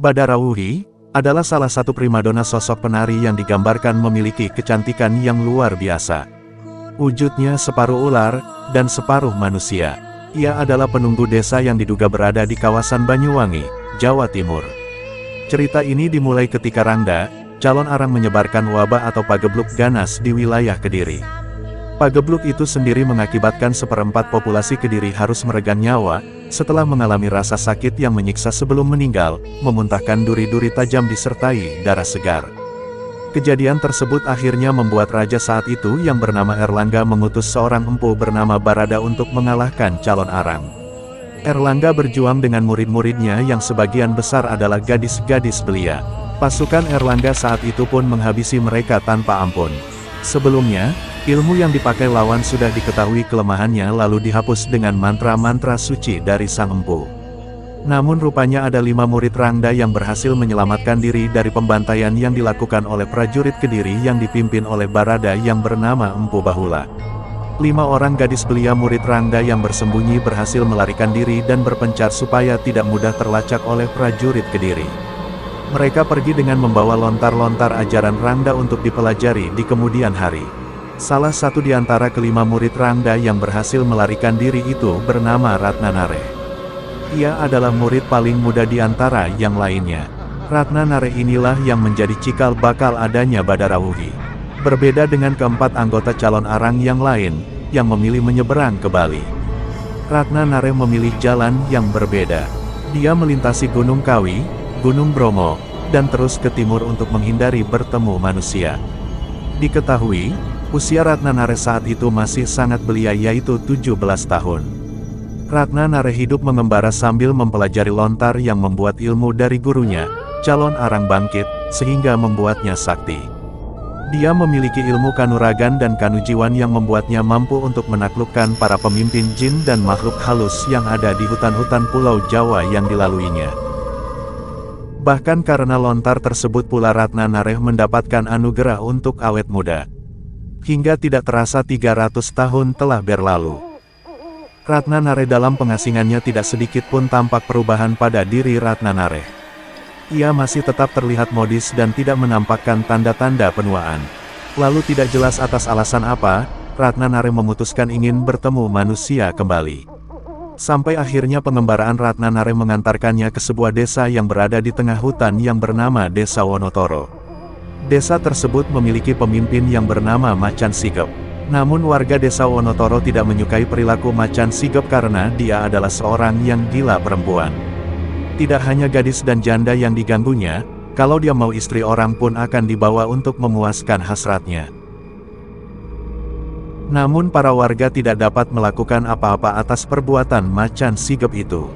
Badarawuhi adalah salah satu primadona sosok penari yang digambarkan memiliki kecantikan yang luar biasa. Wujudnya separuh ular dan separuh manusia. Ia adalah penunggu desa yang diduga berada di kawasan Banyuwangi, Jawa Timur. Cerita ini dimulai ketika Rangda, calon arang menyebarkan wabah atau pagebluk ganas di wilayah Kediri. Pagebluk itu sendiri mengakibatkan seperempat populasi Kediri harus meregang nyawa, setelah mengalami rasa sakit yang menyiksa sebelum meninggal, memuntahkan duri-duri tajam disertai darah segar. Kejadian tersebut akhirnya membuat raja saat itu yang bernama Erlangga mengutus seorang empu bernama Barada untuk mengalahkan calon arang. Erlangga berjuang dengan murid-muridnya yang sebagian besar adalah gadis-gadis belia. Pasukan Erlangga saat itu pun menghabisi mereka tanpa ampun. Sebelumnya, ilmu yang dipakai lawan sudah diketahui kelemahannya lalu dihapus dengan mantra-mantra suci dari sang empu. Namun rupanya ada 5 murid Rangda yang berhasil menyelamatkan diri dari pembantaian yang dilakukan oleh prajurit Kediri yang dipimpin oleh Barada yang bernama Empu Bahula. 5 orang gadis belia murid Rangda yang bersembunyi berhasil melarikan diri dan berpencar supaya tidak mudah terlacak oleh prajurit Kediri. Mereka pergi dengan membawa lontar-lontar ajaran Rangda untuk dipelajari di kemudian hari. Salah satu di antara kelima murid Rangda yang berhasil melarikan diri itu bernama Ratnanare. Ia adalah murid paling muda di antara yang lainnya. Ratnanare inilah yang menjadi cikal bakal adanya Badarawuhi. Berbeda dengan keempat anggota calon arang yang lain, yang memilih menyeberang ke Bali. Ratnanare memilih jalan yang berbeda. Dia melintasi Gunung Kawi, Gunung Bromo, dan terus ke timur untuk menghindari bertemu manusia. Diketahui, usia Ratnanare saat itu masih sangat belia yaitu 17 tahun. Ratnanare hidup mengembara sambil mempelajari lontar yang membuat ilmu dari gurunya, calon arang bangkit, sehingga membuatnya sakti. Dia memiliki ilmu kanuragan dan kanujiwan yang membuatnya mampu untuk menaklukkan para pemimpin jin dan makhluk halus yang ada di hutan-hutan Pulau Jawa yang dilaluinya. Bahkan karena lontar tersebut pula Ratnanare mendapatkan anugerah untuk awet muda. Hingga tidak terasa 300 tahun telah berlalu. Ratnanare dalam pengasingannya tidak sedikit pun tampak perubahan pada diri Ratnanare. Ia masih tetap terlihat modis dan tidak menampakkan tanda-tanda penuaan. Lalu tidak jelas atas alasan apa, Ratnanare memutuskan ingin bertemu manusia kembali. Sampai akhirnya pengembaraan Ratnanare mengantarkannya ke sebuah desa yang berada di tengah hutan yang bernama Desa Wonotoro. Desa tersebut memiliki pemimpin yang bernama Macan Sigep. Namun warga desa Wonotoro tidak menyukai perilaku Macan Sigep karena dia adalah seorang yang gila perempuan. Tidak hanya gadis dan janda yang diganggunya, kalau dia mau istri orang pun akan dibawa untuk memuaskan hasratnya. Namun para warga tidak dapat melakukan apa-apa atas perbuatan Macan Sigep itu.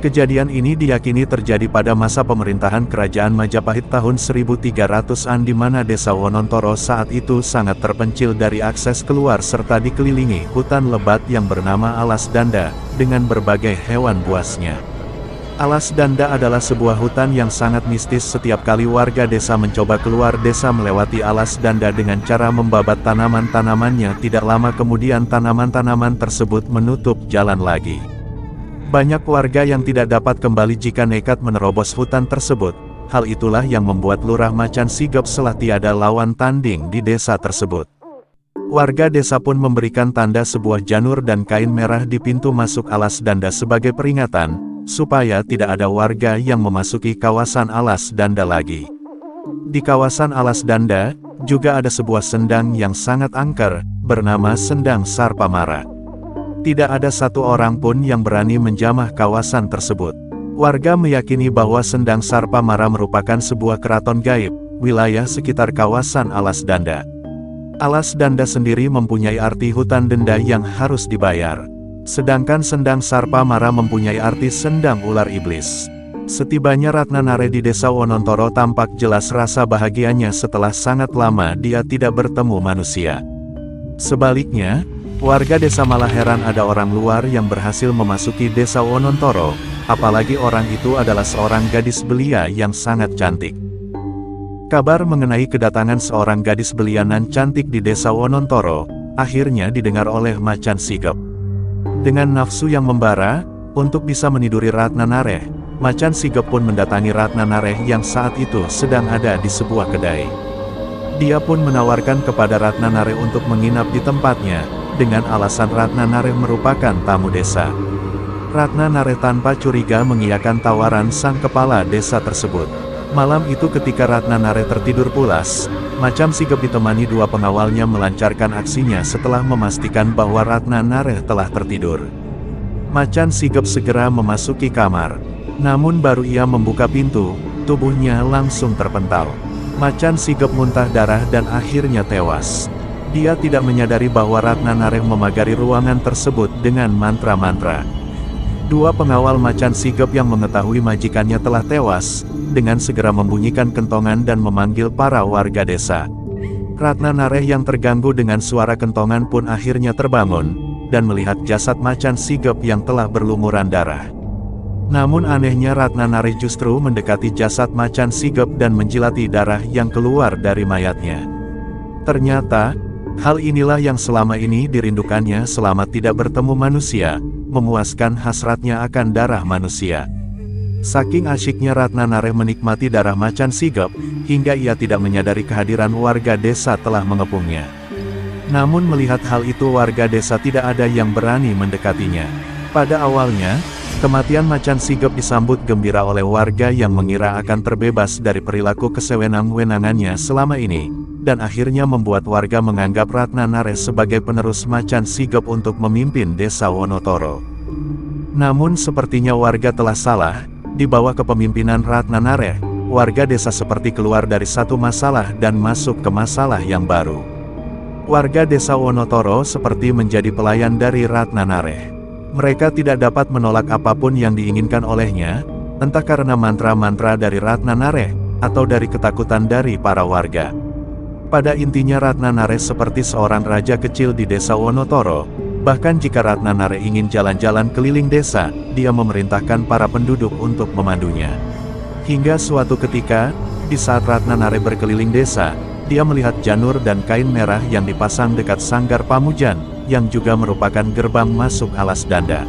Kejadian ini diyakini terjadi pada masa pemerintahan Kerajaan Majapahit tahun 1300-an di mana desa Wonotoro saat itu sangat terpencil dari akses keluar serta dikelilingi hutan lebat yang bernama Alas Danda, dengan berbagai hewan buasnya. Alas Danda adalah sebuah hutan yang sangat mistis. Setiap kali warga desa mencoba keluar desa melewati Alas Danda dengan cara membabat tanaman-tanamannya, tidak lama kemudian tanaman-tanaman tersebut menutup jalan lagi. Banyak warga yang tidak dapat kembali jika nekat menerobos hutan tersebut. Hal itulah yang membuat Lurah Macan Sigep selah tiada lawan tanding di desa tersebut. Warga desa pun memberikan tanda sebuah janur dan kain merah di pintu masuk Alas Danda sebagai peringatan, supaya tidak ada warga yang memasuki kawasan Alas Danda lagi. Di kawasan Alas Danda, Juga ada sebuah sendang yang sangat angker, bernama Sendang Sarpamara. Tidak ada satu orang pun yang berani menjamah kawasan tersebut. Warga meyakini bahwa Sendang Sarpamara merupakan sebuah keraton gaib, wilayah sekitar kawasan Alas Danda. Alas Danda sendiri mempunyai arti hutan denda yang harus dibayar. Sedangkan Sendang Sarpamara mempunyai arti sendang ular iblis. Setibanya Ratnanare di desa Wonontoro tampak jelas rasa bahagianya setelah sangat lama dia tidak bertemu manusia. Sebaliknya, warga desa malah heran ada orang luar yang berhasil memasuki desa Wonontoro, apalagi orang itu adalah seorang gadis belia yang sangat cantik. Kabar mengenai kedatangan seorang gadis belia nan cantik di desa Wonontoro, akhirnya didengar oleh Macan Sigap. Dengan nafsu yang membara, untuk bisa meniduri Ratnanare, Macan Sigap pun mendatangi Ratnanare yang saat itu sedang ada di sebuah kedai. Dia pun menawarkan kepada Ratnanare untuk menginap di tempatnya, dengan alasan Ratnanare merupakan tamu desa. Ratnanare tanpa curiga mengiyakan tawaran sang kepala desa tersebut. Malam itu ketika Ratnanare tertidur pulas, Macan Sigap ditemani dua pengawalnya melancarkan aksinya setelah memastikan bahwa Ratnanare telah tertidur. Macan Sigap segera memasuki kamar. Namun baru ia membuka pintu, tubuhnya langsung terpental. Macan Sigap muntah darah dan akhirnya tewas. Dia tidak menyadari bahwa Ratnanare memagari ruangan tersebut dengan mantra-mantra. Dua pengawal Macan Sigap yang mengetahui majikannya telah tewas, dengan segera membunyikan kentongan dan memanggil para warga desa. Ratnanare yang terganggu dengan suara kentongan pun akhirnya terbangun, dan melihat jasad Macan Sigap yang telah berlumuran darah. Namun anehnya Ratnanare justru mendekati jasad Macan Sigap dan menjilati darah yang keluar dari mayatnya. Ternyata, hal inilah yang selama ini dirindukannya selama tidak bertemu manusia, memuaskan hasratnya akan darah manusia. Saking asyiknya Ratnanare menikmati darah Macan Sigap, hingga ia tidak menyadari kehadiran warga desa telah mengepungnya. Namun melihat hal itu warga desa tidak ada yang berani mendekatinya. Pada awalnya, kematian Macan Sigap disambut gembira oleh warga yang mengira akan terbebas dari perilaku kesewenang-wenangannya selama ini, dan akhirnya membuat warga menganggap Ratnanare sebagai penerus Macan Sigap untuk memimpin desa Wonontoro. Namun sepertinya warga telah salah. Di bawah kepemimpinan Ratnanare, warga desa seperti keluar dari satu masalah dan masuk ke masalah yang baru. Warga desa Wonontoro seperti menjadi pelayan dari Ratnanare. Mereka tidak dapat menolak apapun yang diinginkan olehnya, entah karena mantra-mantra dari Ratnanare, atau dari ketakutan dari para warga. Pada intinya Ratnanare seperti seorang raja kecil di desa Wonontoro. Bahkan jika Ratnanare ingin jalan-jalan keliling desa, dia memerintahkan para penduduk untuk memandunya. Hingga suatu ketika, di saat Ratnanare berkeliling desa, dia melihat janur dan kain merah yang dipasang dekat sanggar Pamujan, yang juga merupakan gerbang masuk Alas Danda.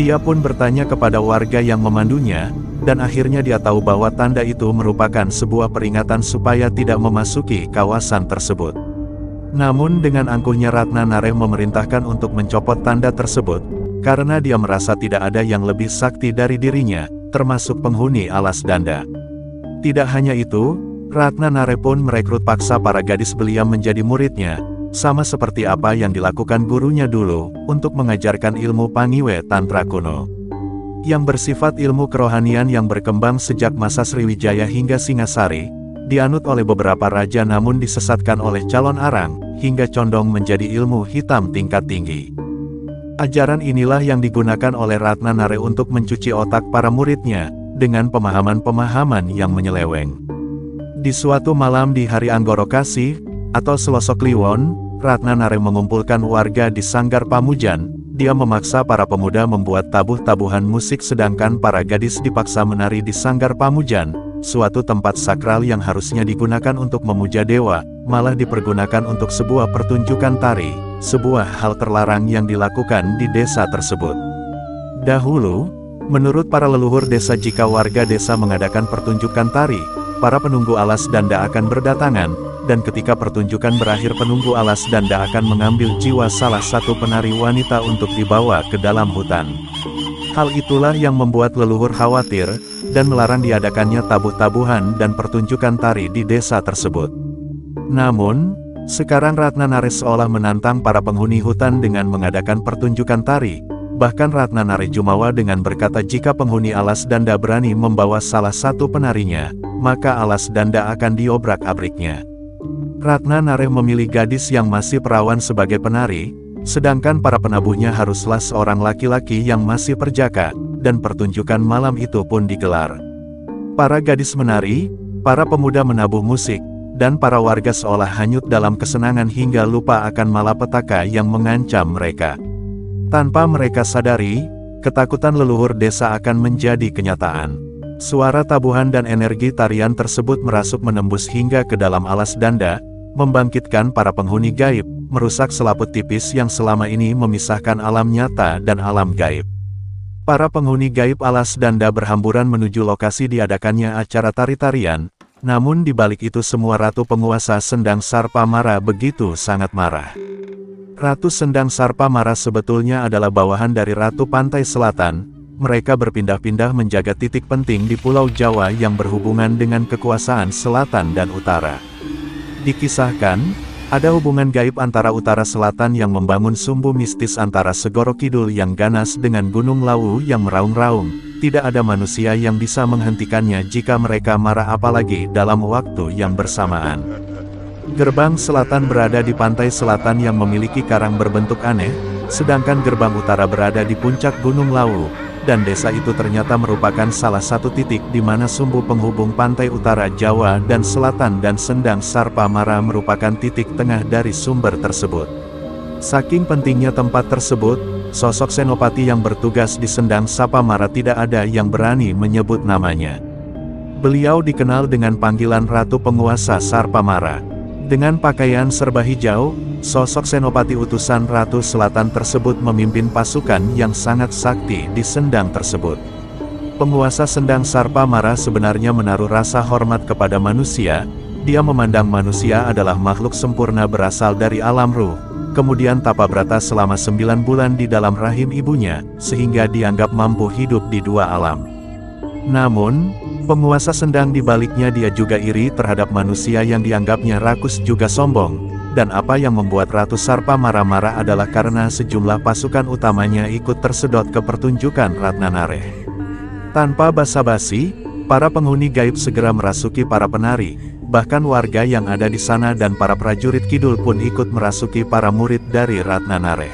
Dia pun bertanya kepada warga yang memandunya, dan akhirnya dia tahu bahwa tanda itu merupakan sebuah peringatan supaya tidak memasuki kawasan tersebut. Namun dengan angkuhnya Ratnanare memerintahkan untuk mencopot tanda tersebut, karena dia merasa tidak ada yang lebih sakti dari dirinya, termasuk penghuni Alas Danda. Tidak hanya itu, Ratnanare pun merekrut paksa para gadis belia menjadi muridnya, sama seperti apa yang dilakukan gurunya dulu, untuk mengajarkan ilmu Pangiwe Tantra kuno. Yang bersifat ilmu kerohanian yang berkembang sejak masa Sriwijaya hingga Singasari, dianut oleh beberapa raja namun disesatkan oleh calon arang, hingga condong menjadi ilmu hitam tingkat tinggi. Ajaran inilah yang digunakan oleh Ratnanare untuk mencuci otak para muridnya, dengan pemahaman-pemahaman yang menyeleweng. Di suatu malam di hari Anggoro Kasih, atau Selosok Kliwon, Ratnanare mengumpulkan warga di Sanggar Pamujan. Dia memaksa para pemuda membuat tabuh-tabuhan musik sedangkan para gadis dipaksa menari di Sanggar Pamujan, suatu tempat sakral yang harusnya digunakan untuk memuja dewa, malah dipergunakan untuk sebuah pertunjukan tari, sebuah hal terlarang yang dilakukan di desa tersebut. Dahulu, menurut para leluhur desa jika warga desa mengadakan pertunjukan tari, para penunggu Alas Danda akan berdatangan, dan ketika pertunjukan berakhir penunggu Alas Danda akan mengambil jiwa salah satu penari wanita untuk dibawa ke dalam hutan. Hal itulah yang membuat leluhur khawatir, dan melarang diadakannya tabuh-tabuhan dan pertunjukan tari di desa tersebut. Namun, sekarang Ratnanare seolah menantang para penghuni hutan dengan mengadakan pertunjukan tari. Bahkan Ratnanare jumawa dengan berkata jika penghuni alas danda berani membawa salah satu penarinya, maka alas danda akan diobrak-abriknya. Ratnanare memilih gadis yang masih perawan sebagai penari, sedangkan para penabuhnya haruslah seorang laki-laki yang masih perjaka, dan pertunjukan malam itu pun digelar. Para gadis menari, para pemuda menabuh musik, dan para warga seolah hanyut dalam kesenangan hingga lupa akan malapetaka yang mengancam mereka. Tanpa mereka sadari, ketakutan leluhur desa akan menjadi kenyataan. Suara tabuhan dan energi tarian tersebut merasuk menembus hingga ke dalam alas danda, membangkitkan para penghuni gaib, merusak selaput tipis yang selama ini memisahkan alam nyata dan alam gaib. Para penghuni gaib alas danda berhamburan menuju lokasi diadakannya acara tari-tarian, namun di balik itu semua Ratu Penguasa Sendang Sarpa Mara begitu sangat marah. Ratu Sendang Sarpa Mara sebetulnya adalah bawahan dari Ratu Pantai Selatan. Mereka berpindah-pindah menjaga titik penting di Pulau Jawa yang berhubungan dengan kekuasaan selatan dan utara. Dikisahkan, ada hubungan gaib antara utara selatan yang membangun sumbu mistis antara Segoro Kidul yang ganas dengan Gunung Lawu yang meraung-raung. Tidak ada manusia yang bisa menghentikannya jika mereka marah apalagi dalam waktu yang bersamaan. Gerbang selatan berada di pantai selatan yang memiliki karang berbentuk aneh, sedangkan gerbang utara berada di puncak Gunung Lawu, dan desa itu ternyata merupakan salah satu titik di mana sumbu penghubung pantai utara Jawa dan selatan dan Sendang Sarpa Mara merupakan titik tengah dari sumber tersebut. Saking pentingnya tempat tersebut, sosok senopati yang bertugas di Sendang Sarpa Mara tidak ada yang berani menyebut namanya. Beliau dikenal dengan panggilan Ratu Penguasa Sarpa Mara. Dengan pakaian serba hijau, sosok senopati utusan Ratu Selatan tersebut memimpin pasukan yang sangat sakti di Sendang tersebut. Penguasa Sendang Sarpa Mara sebenarnya menaruh rasa hormat kepada manusia. Dia memandang manusia adalah makhluk sempurna berasal dari alam ruh, kemudian tapa brata selama 9 bulan di dalam rahim ibunya, sehingga dianggap mampu hidup di dua alam. Namun, penguasa Sendang di baliknya dia juga iri terhadap manusia yang dianggapnya rakus juga sombong, dan apa yang membuat Ratu Sarpa marah-marah adalah karena sejumlah pasukan utamanya ikut tersedot ke pertunjukan Ratnanare. Tanpa basa-basi, para penghuni gaib segera merasuki para penari, bahkan warga yang ada di sana dan para prajurit kidul pun ikut merasuki para murid dari Ratnanare.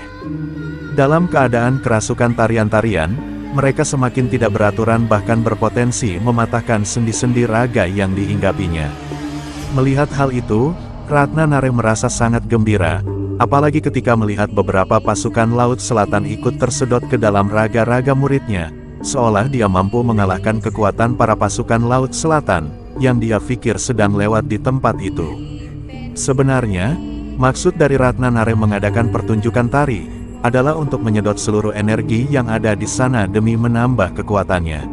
Dalam keadaan kerasukan tarian-tarian, mereka semakin tidak beraturan bahkan berpotensi mematahkan sendi-sendi raga yang dihinggapinya. Melihat hal itu, Ratnanare merasa sangat gembira, apalagi ketika melihat beberapa pasukan Laut Selatan ikut tersedot ke dalam raga-raga muridnya, seolah dia mampu mengalahkan kekuatan para pasukan Laut Selatan, yang dia pikir sedang lewat di tempat itu. Sebenarnya, maksud dari Ratnanare mengadakan pertunjukan tari adalah untuk menyedot seluruh energi yang ada di sana demi menambah kekuatannya.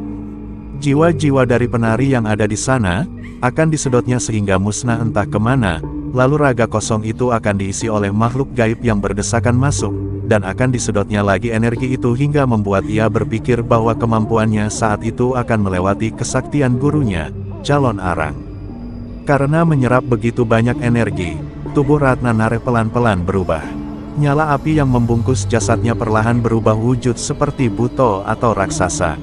Jiwa-jiwa dari penari yang ada di sana akan disedotnya sehingga musnah entah kemana, lalu raga kosong itu akan diisi oleh makhluk gaib yang berdesakan masuk, dan akan disedotnya lagi energi itu hingga membuat ia berpikir bahwa kemampuannya saat itu akan melewati kesaktian gurunya, calon arang. Karena menyerap begitu banyak energi, tubuh Ratnanare pelan-pelan berubah. Nyala api yang membungkus jasadnya perlahan berubah wujud seperti buto atau raksasa.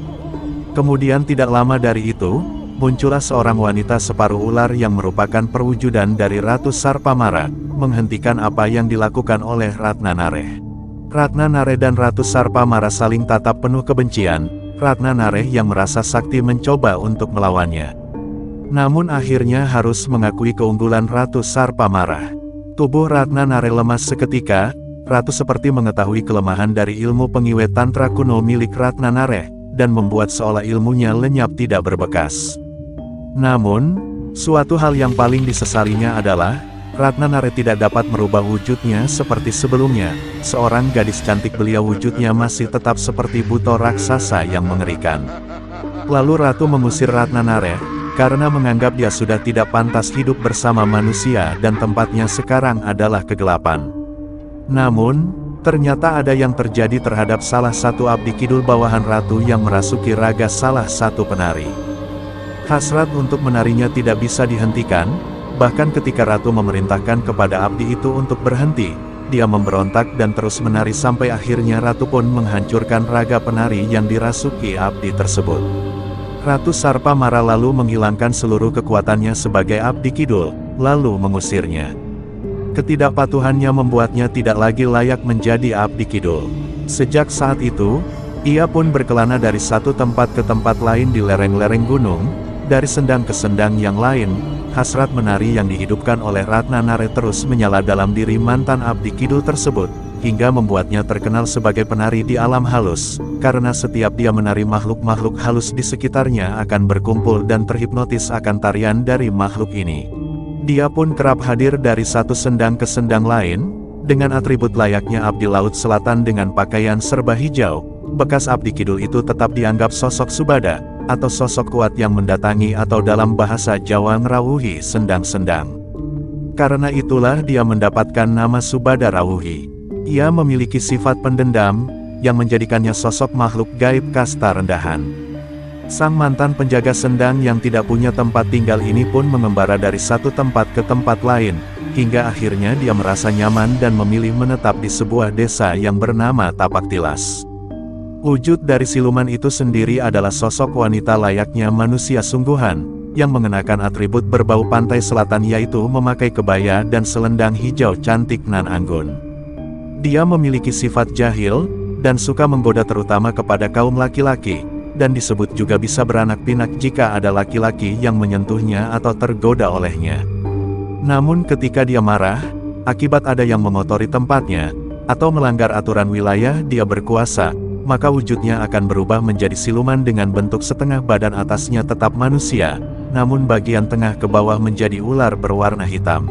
Kemudian tidak lama dari itu, muncullah seorang wanita separuh ular yang merupakan perwujudan dari Ratu Sarpa Mara, menghentikan apa yang dilakukan oleh Ratnanare. Ratnanare dan Ratu Sarpa Mara saling tatap penuh kebencian. Ratnanare yang merasa sakti mencoba untuk melawannya, namun akhirnya harus mengakui keunggulan Ratu Sarpa Mara. Tubuh Ratnanare lemas seketika. Ratu seperti mengetahui kelemahan dari ilmu pengiwet tantra kuno milik Ratnanare, dan membuat seolah ilmunya lenyap tidak berbekas. Namun, suatu hal yang paling disesalinya adalah, Ratnanare tidak dapat merubah wujudnya seperti sebelumnya. Seorang gadis cantik belia wujudnya masih tetap seperti buto raksasa yang mengerikan. Lalu Ratu mengusir Ratnanare, karena menganggap dia sudah tidak pantas hidup bersama manusia dan tempatnya sekarang adalah kegelapan. Namun, ternyata ada yang terjadi terhadap salah satu abdi kidul bawahan Ratu yang merasuki raga salah satu penari. Hasrat untuk menarinya tidak bisa dihentikan, Bahkan ketika ratu memerintahkan kepada abdi itu untuk berhenti, dia memberontak dan terus menari sampai akhirnya ratu pun menghancurkan raga penari yang dirasuki abdi tersebut. Ratu Sarpa marah lalu menghilangkan seluruh kekuatannya sebagai abdi kidul, lalu mengusirnya. Ketidakpatuhannya membuatnya tidak lagi layak menjadi abdi kidul. Sejak saat itu, ia pun berkelana dari satu tempat ke tempat lain di lereng-lereng gunung, dari sendang ke sendang yang lain. Hasrat menari yang dihidupkan oleh Ratna Nare terus menyala dalam diri mantan abdi kidul tersebut, hingga membuatnya terkenal sebagai penari di alam halus, karena setiap dia menari makhluk-makhluk halus di sekitarnya akan berkumpul dan terhipnotis akan tarian dari makhluk ini. Dia pun kerap hadir dari satu sendang ke sendang lain, dengan atribut layaknya abdi laut selatan dengan pakaian serba hijau. Bekas abdi kidul itu tetap dianggap sosok Subada, atau sosok kuat yang mendatangi atau dalam bahasa Jawa ngerawuhi sendang-sendang. Karena itulah dia mendapatkan nama Subada Rawuhi. Ia memiliki sifat pendendam, yang menjadikannya sosok makhluk gaib kasta rendahan. Sang mantan penjaga sendang yang tidak punya tempat tinggal ini pun mengembara dari satu tempat ke tempat lain, hingga akhirnya dia merasa nyaman dan memilih menetap di sebuah desa yang bernama Tapak Tilas. Wujud dari siluman itu sendiri adalah sosok wanita layaknya manusia sungguhan, yang mengenakan atribut berbau pantai selatan yaitu memakai kebaya dan selendang hijau cantik nan anggun. Dia memiliki sifat jahil, dan suka menggoda terutama kepada kaum laki-laki, dan disebut juga bisa beranak pinak jika ada laki-laki yang menyentuhnya atau tergoda olehnya. Namun ketika dia marah, akibat ada yang mengotori tempatnya, atau melanggar aturan wilayah dia berkuasa, maka wujudnya akan berubah menjadi siluman dengan bentuk setengah badan atasnya tetap manusia, namun bagian tengah ke bawah menjadi ular berwarna hitam.